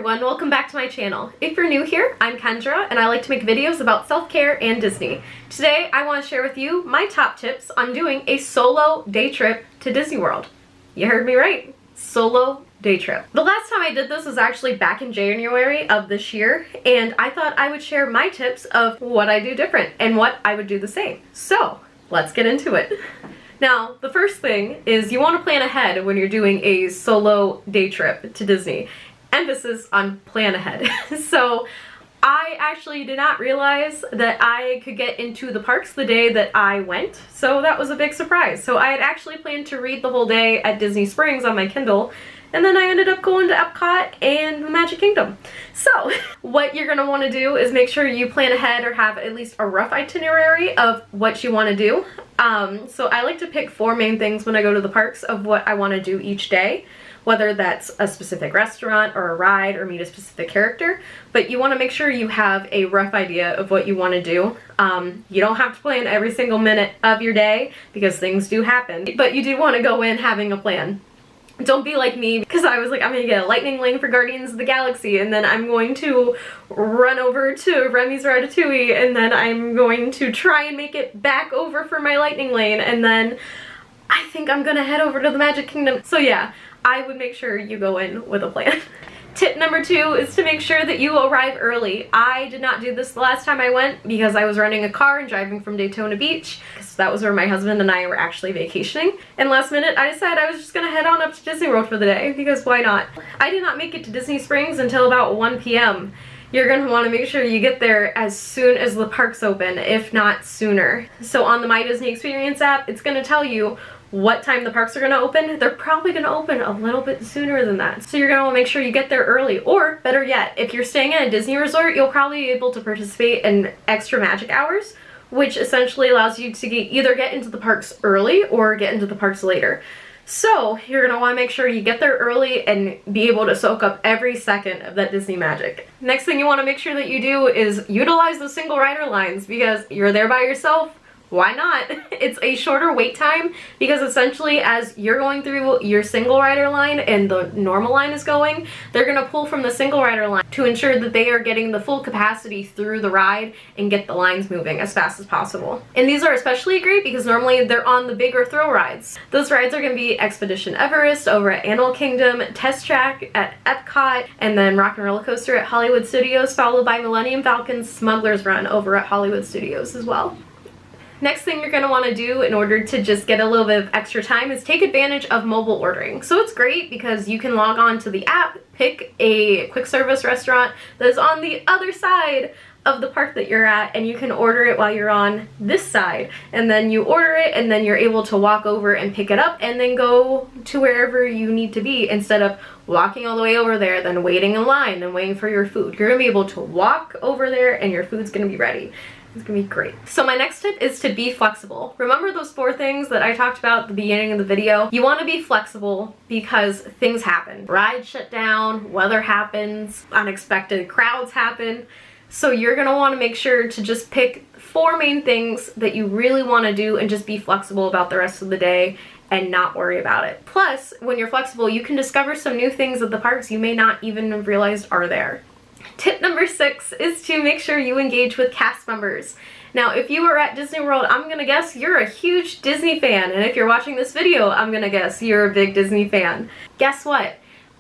everyone, welcome back to my channel. If you're new here, I'm Kendra and I like to make videos about self-care and Disney. Today I want to share with you my top tips on doing a solo day trip to Disney World. You heard me right, solo day trip. The last time I did this was actually back in January of this year, and I thought I would share my tips of what I do different and what I would do the same. So let's get into it. Now, the first thing is you want to plan ahead when you're doing a solo day trip to Disney. Emphasis on plan ahead. So I actually did not realize that I could get into the parks the day that I went, so that was a big surprise. So I had actually planned to read the whole day at Disney Springs on my Kindle, and then I ended up going to Epcot and the Magic Kingdom. So what you're gonna want to do is make sure you plan ahead or have at least a rough itinerary of what you want to do. So I like to pick 4 main things when I go to the parks of what I want to do each day, whether that's a specific restaurant or a ride or meet a specific character, but you want to make sure you have a rough idea of what you want to do. You don't have to plan every single minute of your day because things do happen, but you do want to go in having a plan. Don't be like me, because I was like, I'm gonna get a lightning lane for Guardians of the Galaxy, and then I'm going to run over to Remy's Ratatouille, and then I'm going to try and make it back over for my lightning lane, and then I think I'm gonna head over to the Magic Kingdom. So yeah, I would make sure you go in with a plan. Tip number 2 is to make sure that you arrive early. I did not do this the last time I went because I was renting a car and driving from Daytona Beach, because that was where my husband and I were actually vacationing. And last minute I decided I was just gonna head on up to Disney World for the day, because why not? I did not make it to Disney Springs until about 1 p.m. You're gonna wanna make sure you get there as soon as the parks open, if not sooner. So on the My Disney Experience app, it's gonna tell you what time the parks are going to open. They're probably going to open a little bit sooner than that. So you're going to want to make sure you get there early, or better yet, if you're staying at a Disney resort, you'll probably be able to participate in extra magic hours, which essentially allows you to either get into the parks early or get into the parks later. So you're going to want to make sure you get there early and be able to soak up every second of that Disney magic. Next thing you want to make sure that you do is utilize the single rider lines, because you're there by yourself. Why not? It's a shorter wait time, because essentially as you're going through your single rider line and the normal line is going, they're going to pull from the single rider line to ensure that they are getting the full capacity through the ride and get the lines moving as fast as possible. And these are especially great because normally they're on the bigger thrill rides. Those rides are going to be Expedition Everest over at Animal Kingdom, Test Track at Epcot, and then Rock and Roller Coaster at Hollywood Studios, followed by Millennium Falcon's Smuggler's Run over at Hollywood Studios as well. Next thing you're going to want to do in order to just get a little bit of extra time is take advantage of mobile ordering. So it's great because you can log on to the app, pick a quick service restaurant that is on the other side of the park that you're at, and you can order it while you're on this side, and then you order it and then you're able to walk over and pick it up and then go to wherever you need to be, instead of walking all the way over there, then waiting in line, then waiting for your food. You're gonna be able to walk over there and your food's gonna be ready. It's gonna be great. So my next tip is to be flexible. Remember those 4 things that I talked about at the beginning of the video? You want to be flexible because things happen. Rides shut down, weather happens, unexpected crowds happen. So you're gonna want to make sure to just pick 4 main things that you really want to do and just be flexible about the rest of the day and not worry about it. Plus, when you're flexible, you can discover some new things at the parks you may not even have realized are there. Tip number 6 is to make sure you engage with cast members. Now, if you are at Disney World, I'm gonna guess you're a huge Disney fan, and if you're watching this video, I'm gonna guess you're a big Disney fan. Guess what?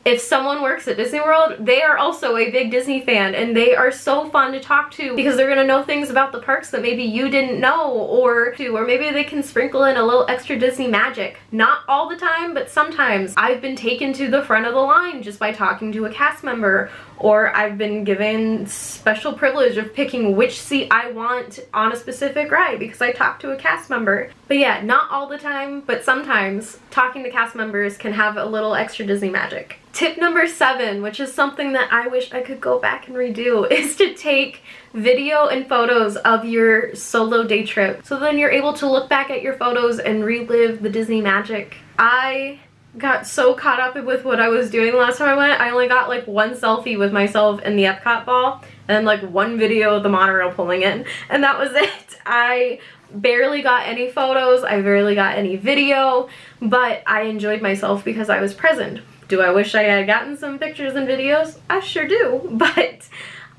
If someone works at Disney World, they are also a big Disney fan, and they are so fun to talk to because they're gonna know things about the parks that maybe you didn't know, or maybe they can sprinkle in a little extra Disney magic. Not all the time, but sometimes. I've been taken to the front of the line just by talking to a cast member, or I've been given special privilege of picking which seat I want on a specific ride because I talked to a cast member. But yeah, not all the time, but sometimes talking to cast members can have a little extra Disney magic. Tip number 7, which is something that I wish I could go back and redo, is to take video and photos of your solo day trip. So then you're able to look back at your photos and relive the Disney magic. I got so caught up with what I was doing last time I went. I only got like 1 selfie with myself in the Epcot ball and like 1 video of the monorail pulling in, and that was it. I barely got any photos, I barely got any video, but I enjoyed myself because I was present. Do I wish I had gotten some pictures and videos? I sure do, but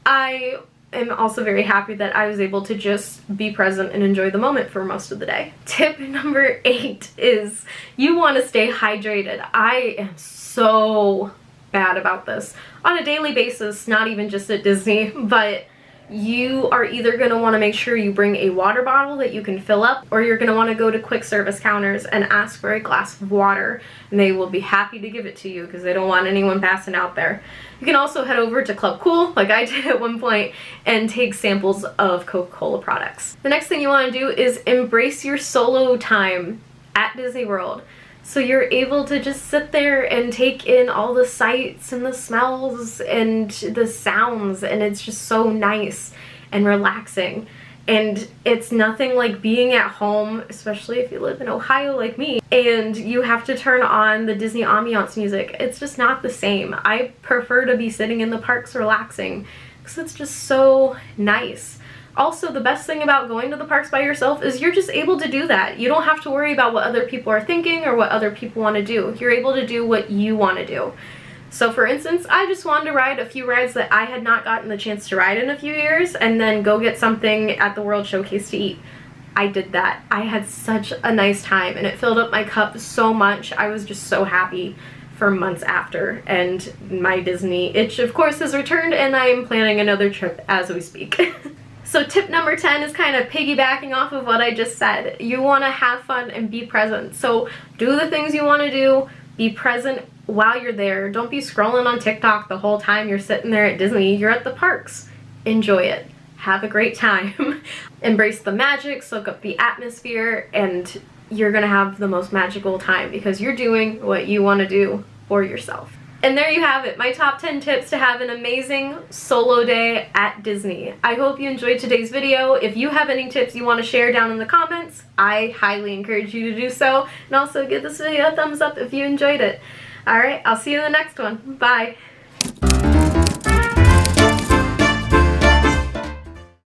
I am also very happy that I was able to just be present and enjoy the moment for most of the day. Tip number 8 is you want to stay hydrated. I am so bad about this on a daily basis, not even just at Disney, but you are either going to want to make sure you bring a water bottle that you can fill up, or you're going to want to go to quick service counters and ask for a glass of water, and they will be happy to give it to you because they don't want anyone passing out there. You can also head over to Club Cool, like I did at one point, and take samples of Coca-Cola products. The next thing you want to do is embrace your solo time at Disney World. So you're able to just sit there and take in all the sights and the smells and the sounds, and it's just so nice and relaxing. And it's nothing like being at home, especially if you live in Ohio like me, and you have to turn on the Disney ambiance music. It's just not the same. I prefer to be sitting in the parks relaxing because it's just so nice. Also, the best thing about going to the parks by yourself is you're just able to do that. You don't have to worry about what other people are thinking or what other people want to do. You're able to do what you want to do. So for instance, I just wanted to ride a few rides that I had not gotten the chance to ride in a few years and then go get something at the World Showcase to eat. I did that. I had such a nice time and it filled up my cup so much. I was just so happy for months after, and my Disney itch of course has returned, and I am planning another trip as we speak. So tip number 10 is kind of piggybacking off of what I just said. You want to have fun and be present. So do the things you want to do, be present while you're there. Don't be scrolling on TikTok the whole time you're sitting there at Disney. You're at the parks. Enjoy it. Have a great time. Embrace the magic, soak up the atmosphere, and you're gonna have the most magical time because you're doing what you want to do for yourself. And there you have it, my top 10 tips to have an amazing solo day at Disney. I hope you enjoyed today's video. If you have any tips you want to share down in the comments, I highly encourage you to do so. And also give this video a thumbs up if you enjoyed it. Alright, I'll see you in the next one. Bye!